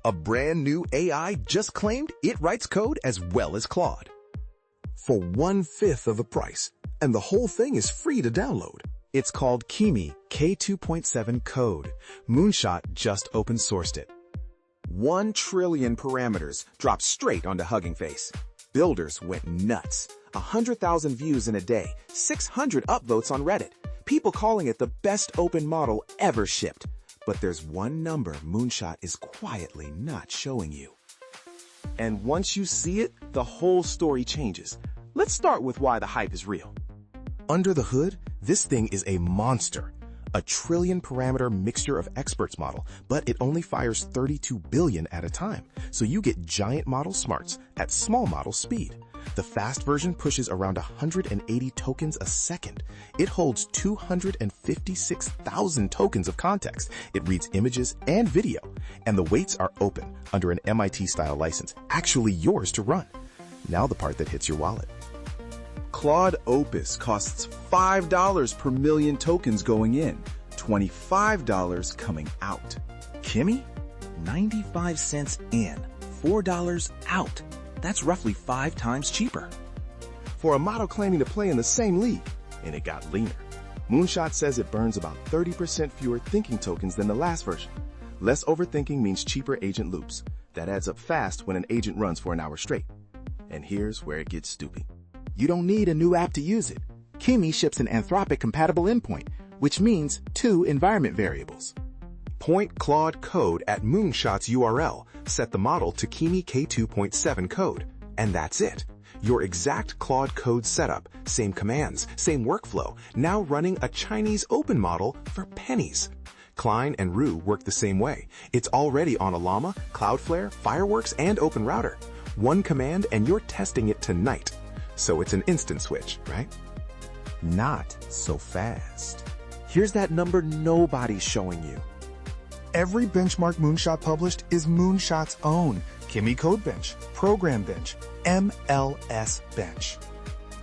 A brand new AI just claimed it writes code as well as Claude. For 1/5 of the price, and the whole thing is free to download. It's called Kimi K2.7 Code. Moonshot just open sourced it. 1 trillion parameters dropped straight onto Hugging Face. Builders went nuts. 100,000 views in a day, 600 upvotes on Reddit. People calling it the best open model ever shipped. But there's one number Moonshot is quietly not showing you. And once you see it, the whole story changes. Let's start with why the hype is real. Under the hood, this thing is a monster. A trillion parameter mixture of experts model, but it only fires 32 billion at a time. So you get giant model smarts at small model speed. The fast version pushes around 180 tokens a second. It holds 256,000 tokens of context. It reads images and video. And the weights are open under an MIT-style license, actually yours to run. Now the part that hits your wallet. Claude Opus costs $5 per million tokens going in, $25 coming out. Kimi? 95 cents in, $4 out. That's roughly 5 times cheaper. For a model claiming to play in the same league, and it got leaner. Moonshot says it burns about 30% fewer thinking tokens than the last version. Less overthinking means cheaper agent loops. That adds up fast when an agent runs for an hour straight. And here's where it gets stupid. You don't need a new app to use it. Kimi ships an Anthropic-compatible endpoint, which means 2 environment variables. Point Claude Code at Moonshot's URL, set the model to Kimi K2.7 Code, and that's it. Your exact Claude Code setup, same commands, same workflow, now running a Chinese open model for pennies. Klein and Rue work the same way. It's already on a Llama, Cloudflare, Fireworks, and OpenRouter. One command and you're testing it tonight. So it's an instant switch, right? Not so fast. Here's that number nobody's showing you. Every benchmark Moonshot published is Moonshot's own Kimi Code Bench, Program Bench, MLS Bench.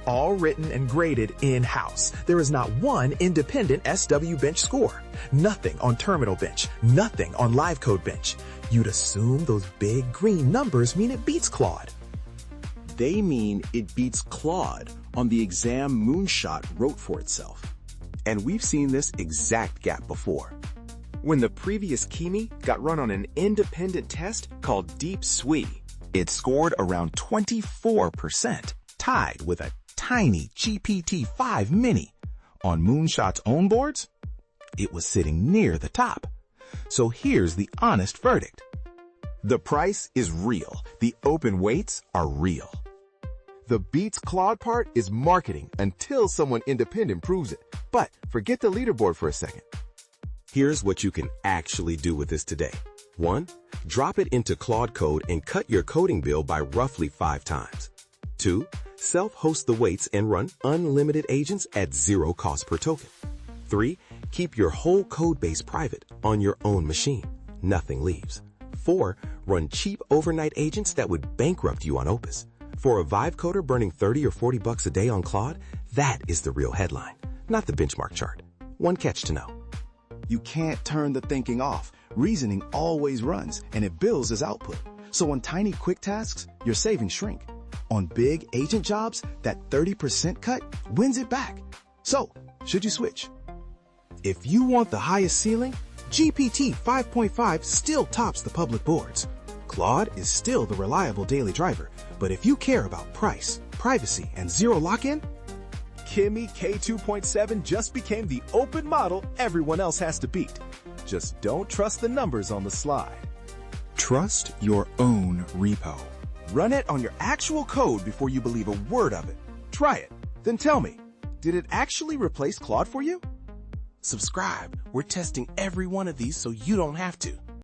All written and graded in-house. There is not one independent SW Bench score. Nothing on Terminal Bench. Nothing on Live Code Bench. You'd assume those big green numbers mean it beats Claude. They mean it beats Claude on the exam Moonshot wrote for itself. And we've seen this exact gap before. When the previous Kimi got run on an independent test called Deep Sui, it scored around 24%, tied with a tiny GPT-5 Mini. On Moonshot's own boards, it was sitting near the top. So here's the honest verdict. The price is real. The open weights are real. The beats Claude part is marketing until someone independent proves it. But forget the leaderboard for a second. Here's what you can actually do with this today. 1. Drop it into Claude Code and cut your coding bill by roughly 5 times. 2. Self-host the weights and run unlimited agents at 0 cost per token. 3. Keep your whole code base private on your own machine. Nothing leaves. 4. Run cheap overnight agents that would bankrupt you on Opus. For a Vive coder burning 30 or 40 bucks a day on Claude, that is the real headline, not the benchmark chart. One catch to know. You can't turn the thinking off. Reasoning always runs, and it bills as output. So on tiny quick tasks, your savings shrink. On big agent jobs, that 30% cut wins it back. So, should you switch? If you want the highest ceiling, GPT 5.5 still tops the public boards. Claude is still the reliable daily driver, but if you care about price, privacy, and zero lock-in, Kimi K2.7 just became the open model everyone else has to beat. Just don't trust the numbers on the slide. Trust your own repo. Run it on your actual code before you believe a word of it. Try it, then tell me, did it actually replace Claude for you? Subscribe. We're testing every one of these so you don't have to.